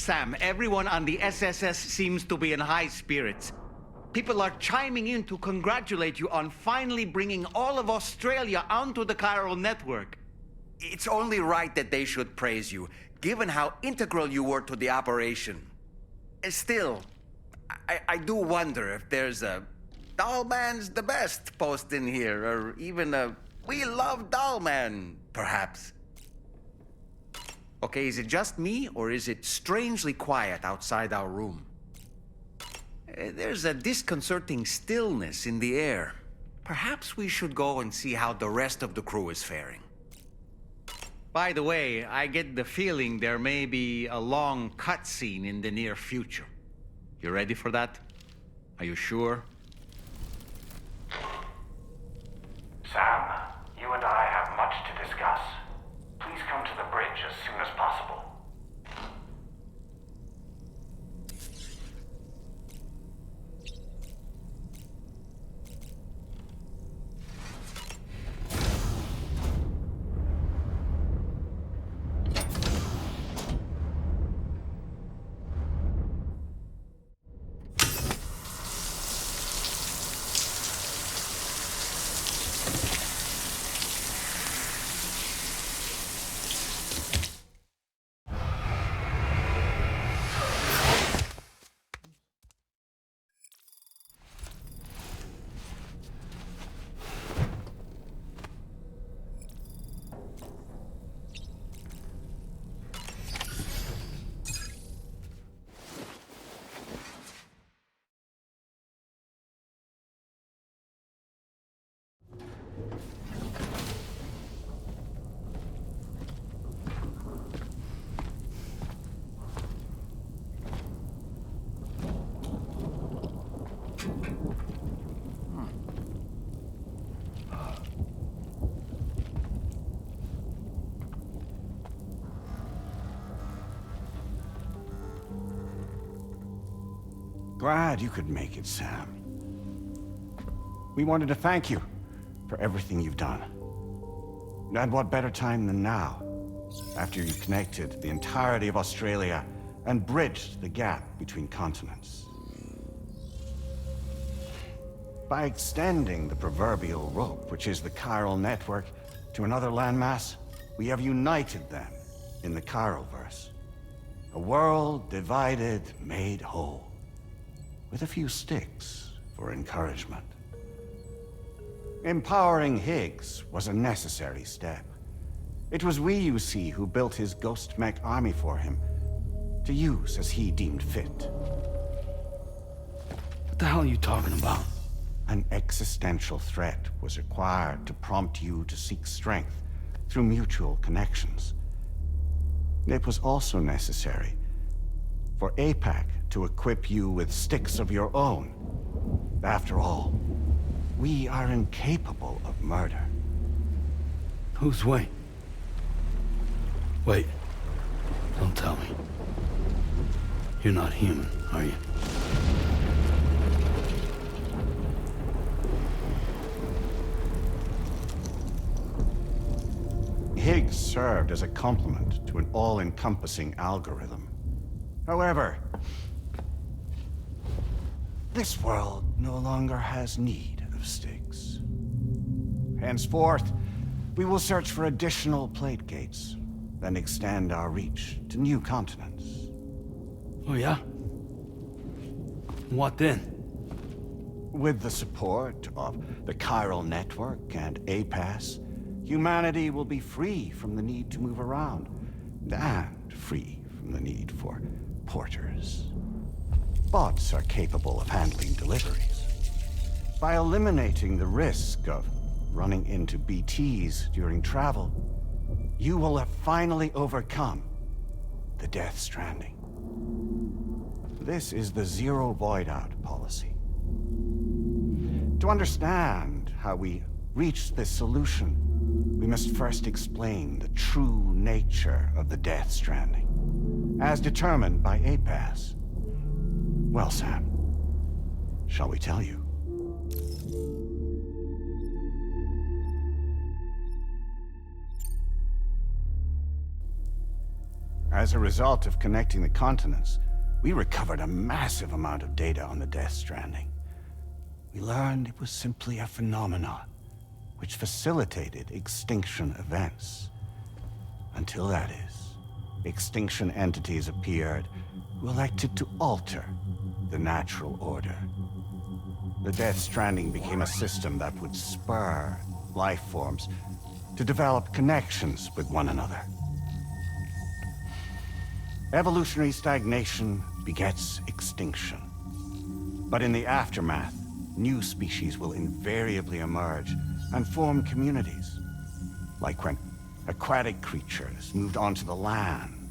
Sam, everyone on the SSS seems to be in high spirits. People are chiming in to congratulate you on finally bringing all of Australia onto the chiral network. It's only right that they should praise you, given how integral you were to the operation. Still, I do wonder if there's a Dollman's the best post in here, or even a We Love Dollman, perhaps. Okay, is it just me, or is it strangely quiet outside our room? There's a disconcerting stillness in the air. Perhaps we should go and see how the rest of the crew is faring. By the way, I get the feeling there may be a long cutscene in the near future. You ready for that? Are you sure? Sam, you and I have much to discuss. Please come to the bridge as soon as possible. Glad you could make it, Sam. We wanted to thank you for everything you've done. And what better time than now, after you connected the entirety of Australia and bridged the gap between continents. By extending the proverbial rope, which is the chiral network, to another landmass, we have united them in the chiralverse. A world divided, made whole. With a few sticks for encouragement. Empowering Higgs was a necessary step. It was we, you see, who built his ghost mech army for him, to use as he deemed fit. What the hell are you talking about? An existential threat was required to prompt you to seek strength through mutual connections. It was also necessary for APAC to equip you with sticks of your own. After all, we are incapable of murder. Who's we? Wait. Don't tell me. You're not human, are you? Higgs served as a complement to an all-encompassing algorithm. However, this world no longer has need of sticks. Henceforth, we will search for additional plate gates, then extend our reach to new continents. Oh yeah? What then? With the support of the chiral network and APAS, humanity will be free from the need to move around, and free from the need for porters. Bots are capable of handling deliveries. By eliminating the risk of running into BTs during travel, you will have finally overcome the Death Stranding. This is the zero void-out policy. To understand how we reached this solution, we must first explain the true nature of the Death Stranding, as determined by APAS. Well, Sam, shall we tell you? As a result of connecting the continents, we recovered a massive amount of data on the Death Stranding. We learned it was simply a phenomenon which facilitated extinction events. Until that is, extinction entities appeared who elected to alter the natural order. The Death Stranding became a system that would spur life forms to develop connections with one another. Evolutionary stagnation begets extinction. But in the aftermath, new species will invariably emerge and form communities. Like when aquatic creatures moved onto the land,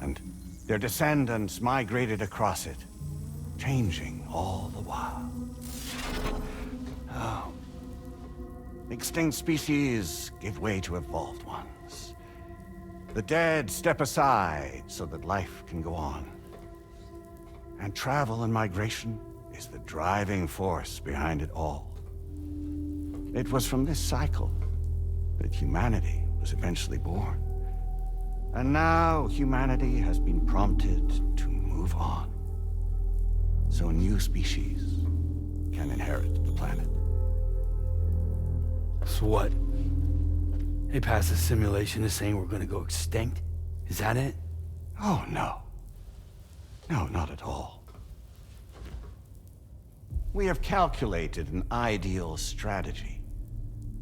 and their descendants migrated across it, changing all the while. Oh. Extinct species give way to evolved ones. The dead step aside so that life can go on. And travel and migration is the driving force behind it all. It was from this cycle that humanity was eventually born. And now humanity has been prompted to move on. So new species can inherit the planet. So what? They passed a simulation is saying we're gonna go extinct? Is that it? Oh, no. No, not at all. We have calculated an ideal strategy.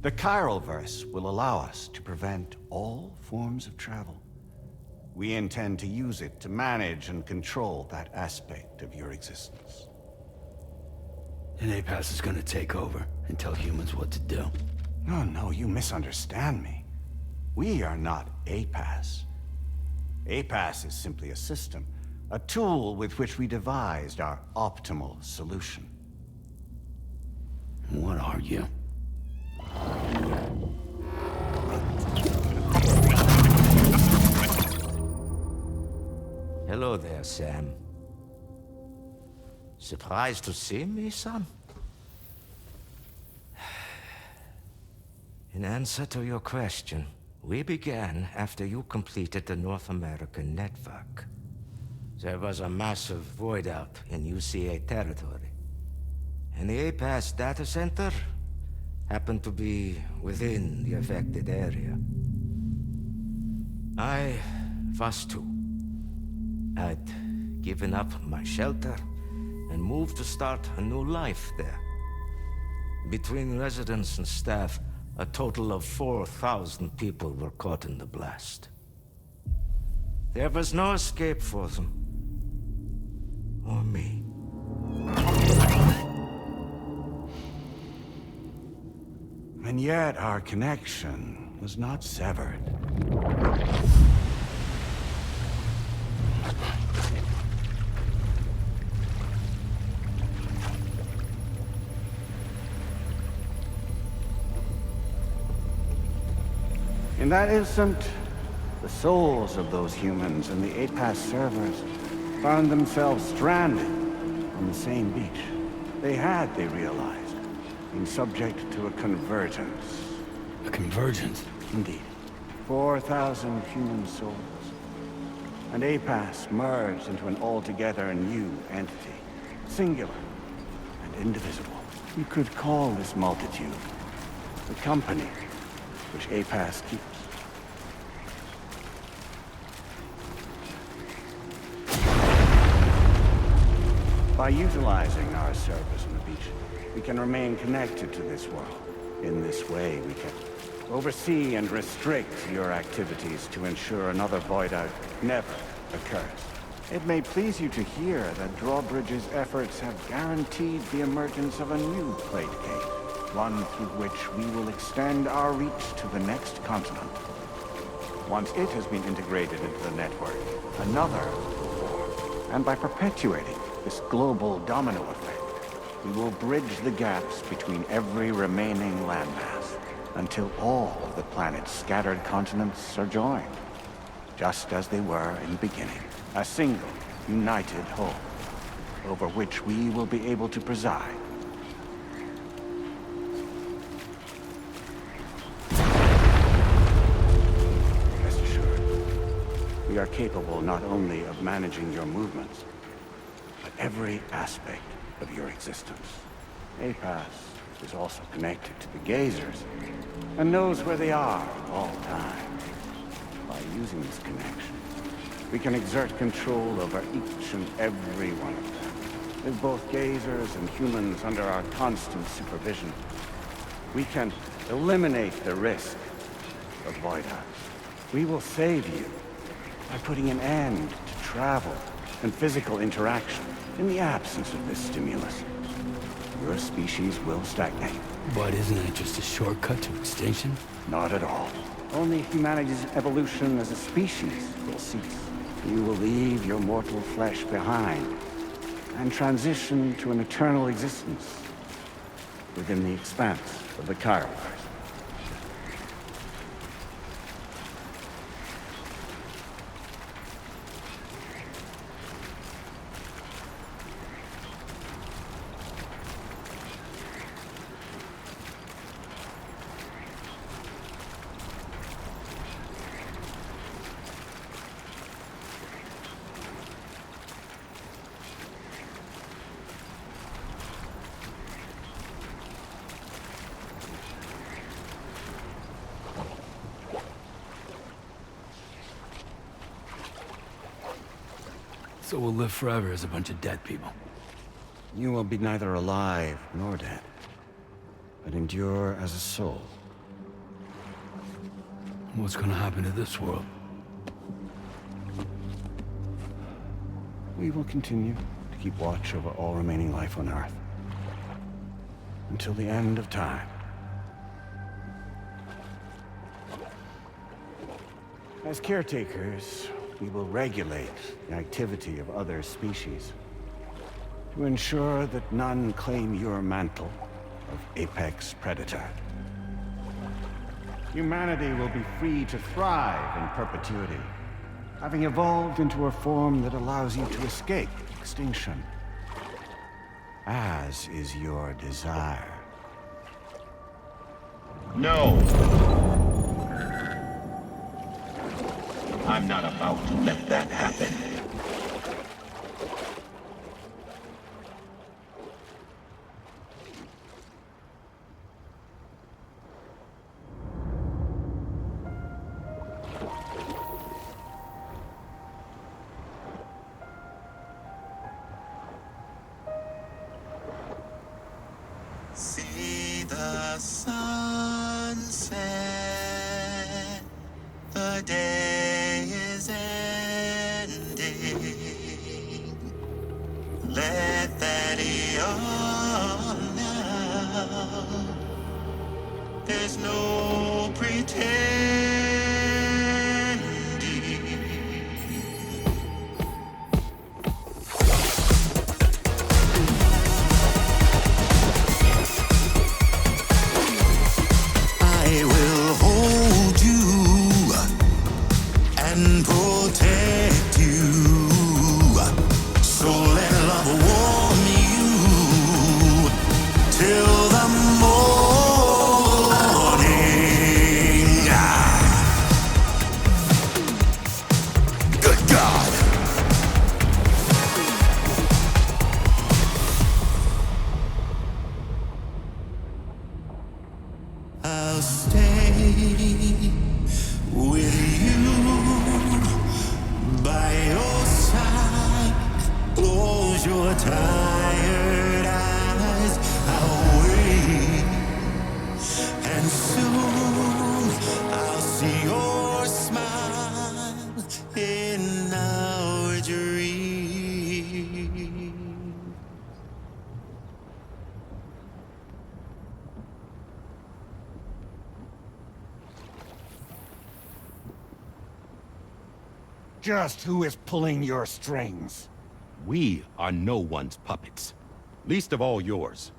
The Chiralverse will allow us to prevent all forms of travel. We intend to use it to manage and control that aspect of your existence. And APAS is gonna take over and tell humans what to do. No, you misunderstand me. We are not APAS. APAS is simply a system, a tool with which we devised our optimal solution. What are you? Hello there, Sam. Surprised to see me, son? In answer to your question, we began after you completed the North American network. There was a massive void out in UCA territory, and the APAS data center happened to be within the affected area. I was too. I'd given up my shelter and moved to start a new life there. Between residents and staff, a total of 4,000 people were caught in the blast. There was no escape for them. Or me. And yet our connection was not severed. In that instant, the souls of those humans and the APAS servers found themselves stranded on the same beach. They had, they realized, been subject to a convergence. A convergence? Indeed. 4,000 human souls. And APAS merged into an altogether new entity. Singular and indivisible. You could call this multitude the company which APAS keeps. By utilizing our servers on the beach, we can remain connected to this world. In this way, we can oversee and restrict your activities to ensure another void out never occurs. It may please you to hear that Drawbridge's efforts have guaranteed the emergence of a new plate gate, one through which we will extend our reach to the next continent. Once it has been integrated into the network, another will form. And by perpetuating this global domino effect, we will bridge the gaps between every remaining landmass until all of the planet's scattered continents are joined, just as they were in the beginning. A single, united whole, over which we will be able to preside. Rest assured, we are capable not only of managing your movements, but every aspect of your existence. APAS is also connected to the gazers, and knows where they are at all times. By using this connection, we can exert control over each and every one of them. With both gazers and humans under our constant supervision, we can eliminate the risk of void outs. We will save you by putting an end to travel and physical interaction in the absence of this stimulus. Your species will stagnate. But isn't it just a shortcut to extinction? Not at all. Only humanity's evolution as a species will cease. You will leave your mortal flesh behind and transition to an eternal existence within the expanse of the Chiral. So we'll live forever as a bunch of dead people. You will be neither alive nor dead, but endure as a soul. What's gonna happen to this world? We will continue to keep watch over all remaining life on Earth until the end of time. As caretakers, we will regulate the activity of other species to ensure that none claim your mantle of apex predator. Humanity will be free to thrive in perpetuity, having evolved into a form that allows you to escape extinction, as is your desire. No! I'm not about to let that happen. See the sunset, the day is ending. Let that yawn out. There's no pretending. I will hold you and protect you. So let love warm you till the morning. Good God. I'll stay with you by your side. Close your tired eyes. I'll wait, and soon I'll see your smile in our dream. Just who is pulling your strings? We are no one's puppets. Least of all yours.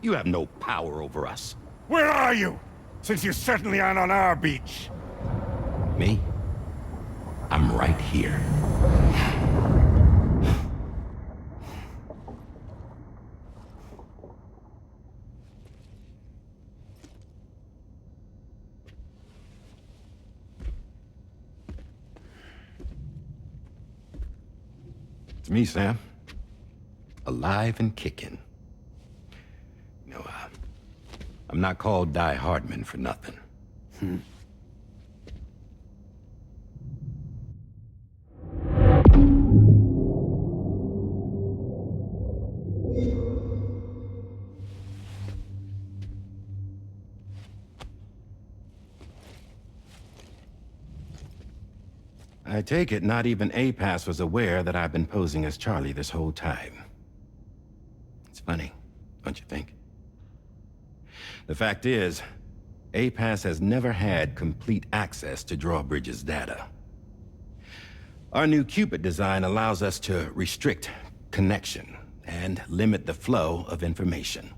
You have no power over us. Where are you? Since you certainly aren't on our beach. Me? I'm right here. It's me, Sam. Alive and kicking. I'm not called Die Hardman for nothing. I take it not even APAS was aware that I've been posing as Charlie this whole time. It's funny, don't you think? The fact is, APAS has never had complete access to Drawbridge's data. Our new Cupid design allows us to restrict connection and limit the flow of information.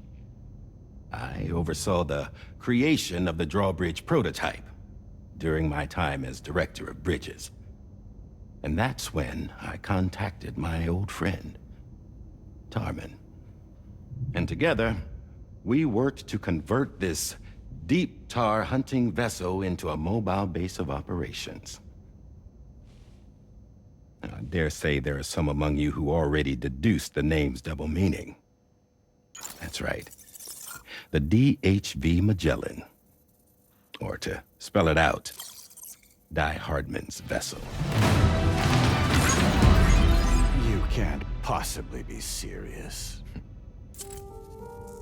I oversaw the creation of the Drawbridge prototype during my time as Director of Bridges. And that's when I contacted my old friend, Tarman. And together, we worked to convert this deep tar hunting vessel into a mobile base of operations. I dare say there are some among you who already deduced the name's double meaning. That's right. The DHV Magellan. Or to spell it out, Die Hardman's vessel. You can't possibly be serious.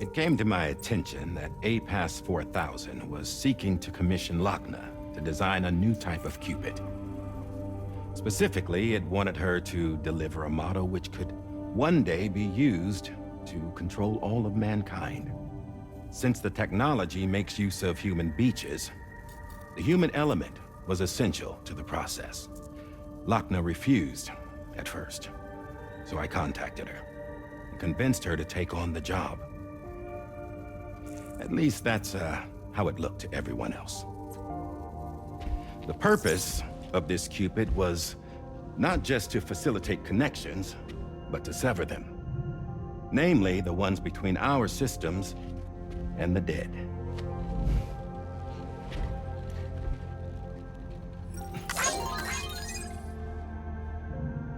It came to my attention that APAS 4000 was seeking to commission Lochna to design a new type of Cupid. Specifically, it wanted her to deliver a model which could one day be used to control all of mankind. Since the technology makes use of human beaches, the human element was essential to the process. Lochna refused at first, so I contacted her and convinced her to take on the job. At least that's how it looked to everyone else. The purpose of this Cupid was not just to facilitate connections, but to sever them. Namely, the ones between our systems and the dead.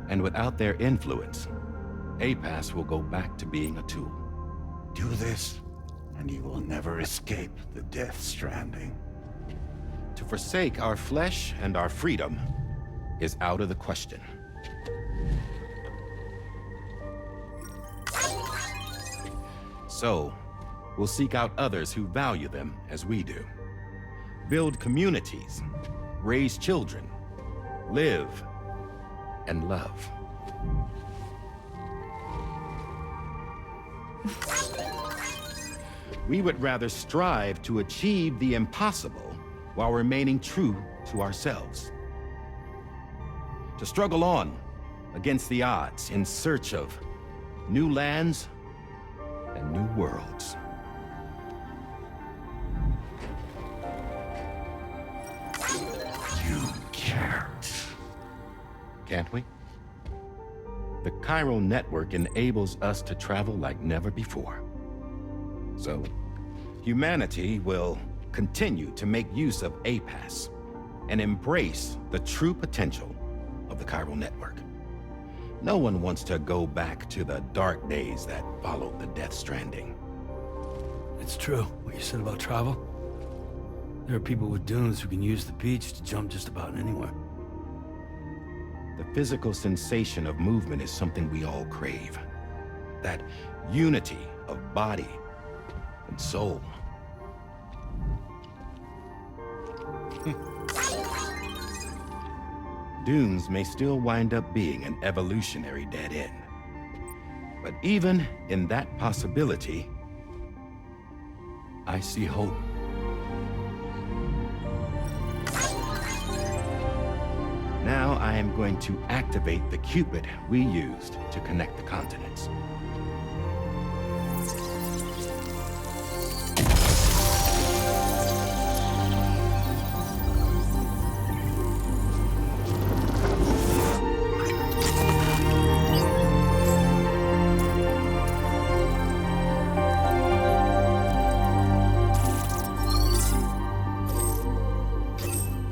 And without their influence, APAS will go back to being a tool. Do this, and you will never escape the Death Stranding. To forsake our flesh and our freedom is out of the question. So, we'll seek out others who value them as we do. Build communities, raise children, live, and love. We would rather strive to achieve the impossible while remaining true to ourselves. To struggle on against the odds in search of new lands and new worlds. You can't. Can't we? The chiral network enables us to travel like never before. So, humanity will continue to make use of APAS and embrace the true potential of the chiral network. No one wants to go back to the dark days that followed the Death Stranding. It's true, what you said about travel. There are people with dunes who can use the beach to jump just about anywhere. The physical sensation of movement is something we all crave. That unity of body and soul. Dunes may still wind up being an evolutionary dead end. But even in that possibility, I see hope. Now I am going to activate the Cupid we used to connect the continents.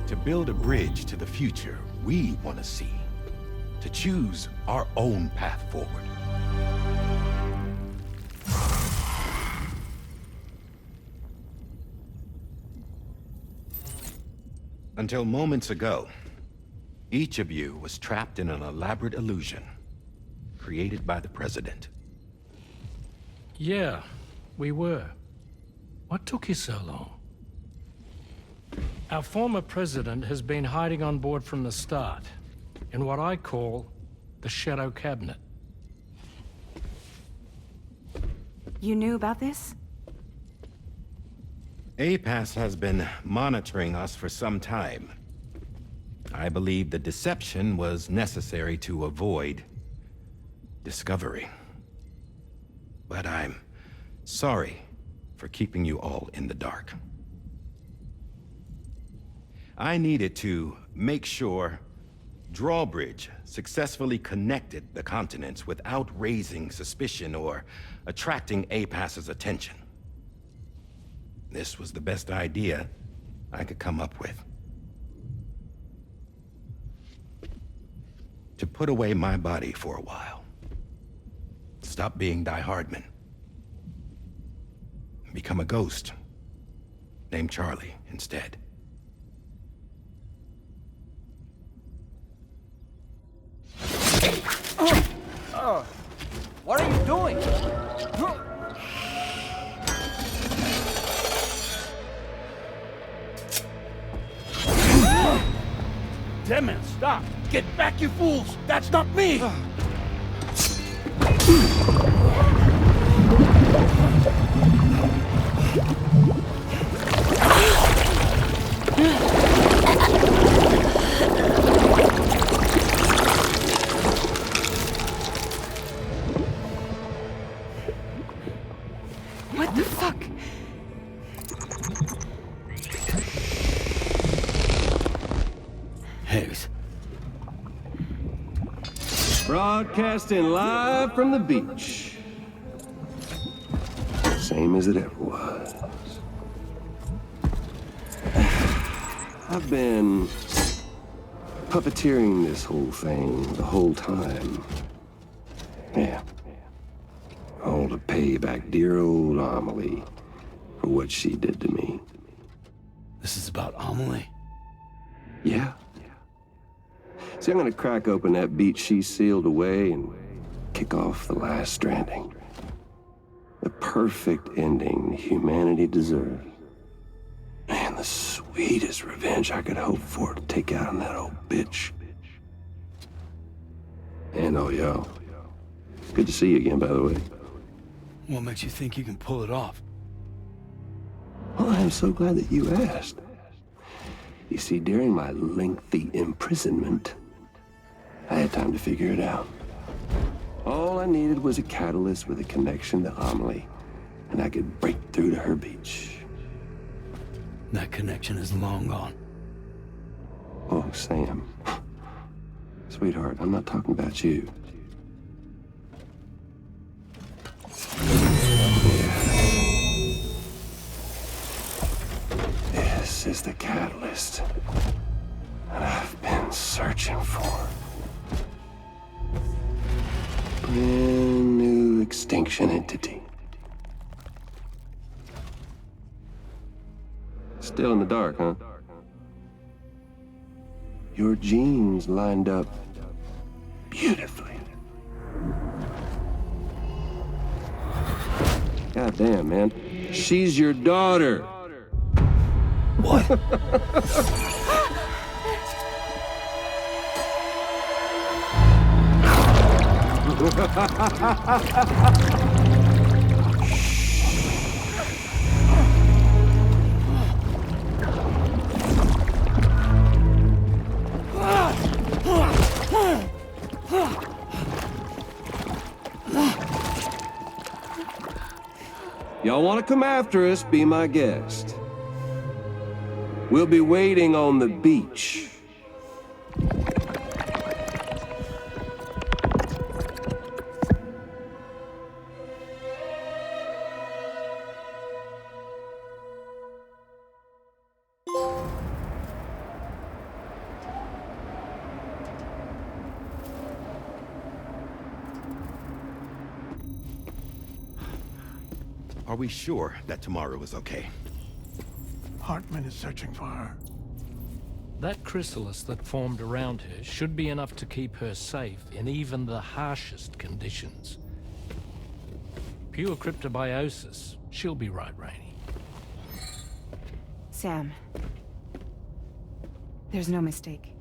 To build a bridge to the future we want to see. To to choose our own path forward. Until moments ago, each of you was trapped in an elaborate illusion created by the President. Yeah, we were. What took you so long? Our former president has been hiding on board from the start, in what I call the Shadow Cabinet. You knew about this? APAS has been monitoring us for some time. I believe the deception was necessary to avoid discovery. But I'm sorry for keeping you all in the dark. I needed to make sure Drawbridge successfully connected the continents without raising suspicion or attracting APAS's attention. This was the best idea I could come up with. To put away my body for a while. Stop being Die Hardman. Become a ghost. Named Charlie instead. What are you doing? Damn man, stop! Get back, you fools! That's not me! What the fuck? Higgs. Broadcasting live from the beach. Same as it ever was. I've been puppeteering this whole thing the whole time. Yeah. All to pay back dear old Amelie for what she did to me. This is about Amelie? Yeah. See, I'm gonna crack open that beach she sealed away and kick off the last stranding. The perfect ending humanity deserves. Man, the sweetest revenge I could hope for to take out on that old bitch. And oh, yo. Good to see you again, by the way. What makes you think you can pull it off? Well, I'm so glad that you asked. You see, during my lengthy imprisonment, I had time to figure it out. All I needed was a catalyst with a connection to Amelie, and I could break through to her beach. That connection is long gone. Oh, Sam. Sweetheart, I'm not talking about you. This is the catalyst that I've been searching for. Brand new extinction entity. Still in the dark, huh? Your genes lined up beautifully. Goddamn, man. She's your daughter. What? Y'all want to come after us, be my guest. We'll be waiting on the beach. Are we sure that tomorrow is okay? Hartman is searching for her. That chrysalis that formed around her should be enough to keep her safe in even the harshest conditions. Pure cryptobiosis. She'll be right, Rainey. Sam. There's no mistake.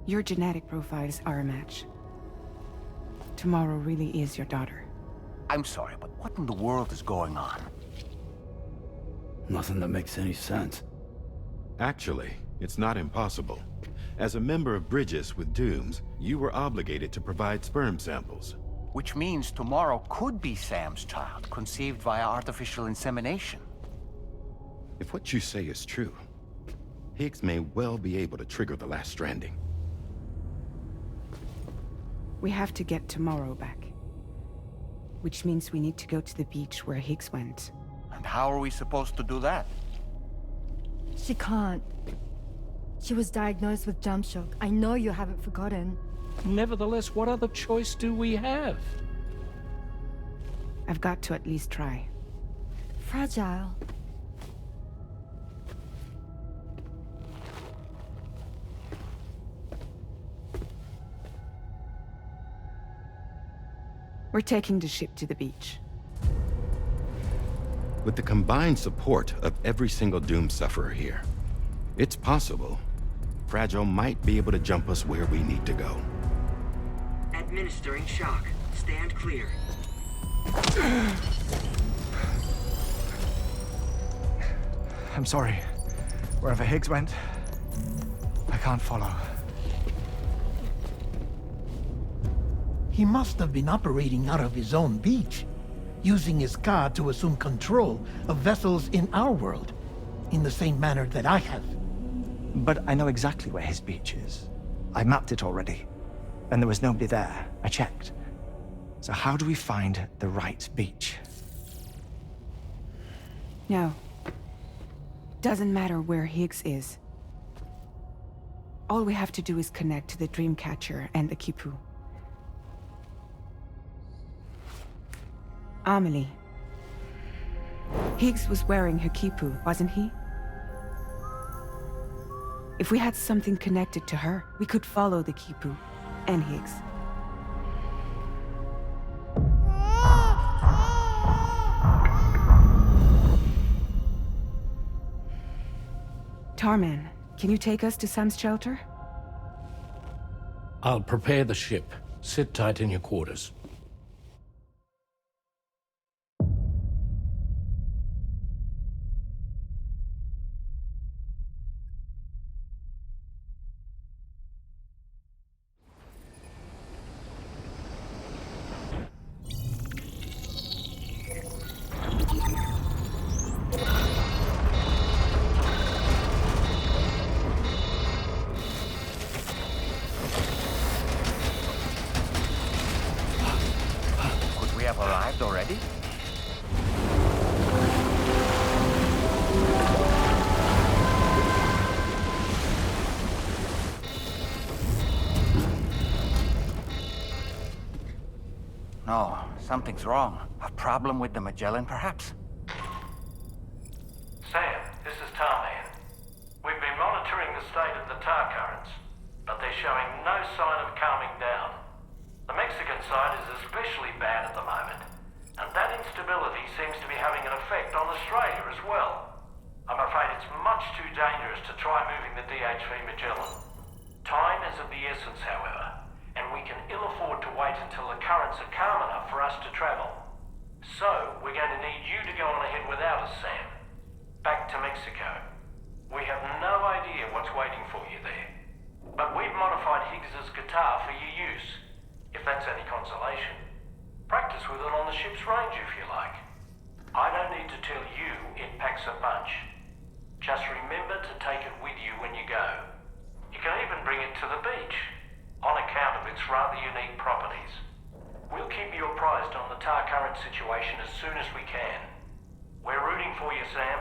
Your genetic profiles are a match. Tomorrow really is your daughter. I'm sorry, but what in the world is going on? Nothing that makes any sense. Actually, it's not impossible. As a member of Bridges with Dooms, you were obligated to provide sperm samples. Which means tomorrow could be Sam's child, conceived via artificial insemination. If what you say is true, Higgs may well be able to trigger the last stranding. We have to get tomorrow back. Which means we need to go to the beach where Higgs went. And how are we supposed to do that? She can't. She was diagnosed with jump shock. I know you haven't forgotten. Nevertheless, what other choice do we have? I've got to at least try. Fragile. We're taking the ship to the beach. With the combined support of every single Doom sufferer here, it's possible Fragile might be able to jump us where we need to go. Administering shock. Stand clear. I'm sorry. Wherever Higgs went, I can't follow. He must have been operating out of his own beach, using his car to assume control of vessels in our world, in the same manner that I have. But I know exactly where his beach is. I mapped it already, and there was nobody there. I checked. So how do we find the right beach? No. Doesn't matter where Higgs is. All we have to do is connect to the Dreamcatcher and the Kipu. Amelie. Higgs was wearing her Kipu, wasn't he? If we had something connected to her, we could follow the Kipu and Higgs. Tarman, can you take us to Sam's shelter? I'll prepare the ship. Sit tight in your quarters. Arrived already? No, something's wrong. A problem with the Magellan, perhaps? Sam, this is Tarman. We've been monitoring the state of the tar currents, but they're showing no sign of calming down. The Mexican side is especially bad at the moment, and that instability seems to be having an effect on Australia as well. I'm afraid it's much too dangerous to try moving the DHV Magellan. Time is of the essence, however, and we can ill afford to wait until the currents are calm enough for us to travel. So, we're going to need you to go on ahead without us, Sam. Back to Mexico. We have no idea what's waiting for you there, but we've modified Higgs's guitar for your use. If that's any consolation. Practice with it on the ship's range if you like. I don't need to tell you it packs a punch. Just remember to take it with you when you go. You can even bring it to the beach, on account of its rather unique properties. We'll keep you apprised on the tar current situation as soon as we can. We're rooting for you, Sam.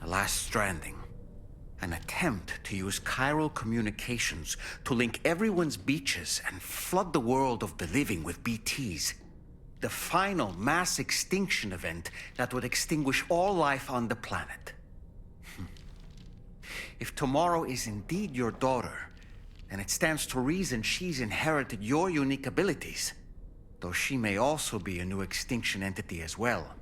The last stranding. An attempt to use chiral communications to link everyone's beaches and flood the world of the living with BTs. The final mass extinction event that would extinguish all life on the planet. If tomorrow is indeed your daughter, then it stands to reason she's inherited your unique abilities, though she may also be a new extinction entity as well.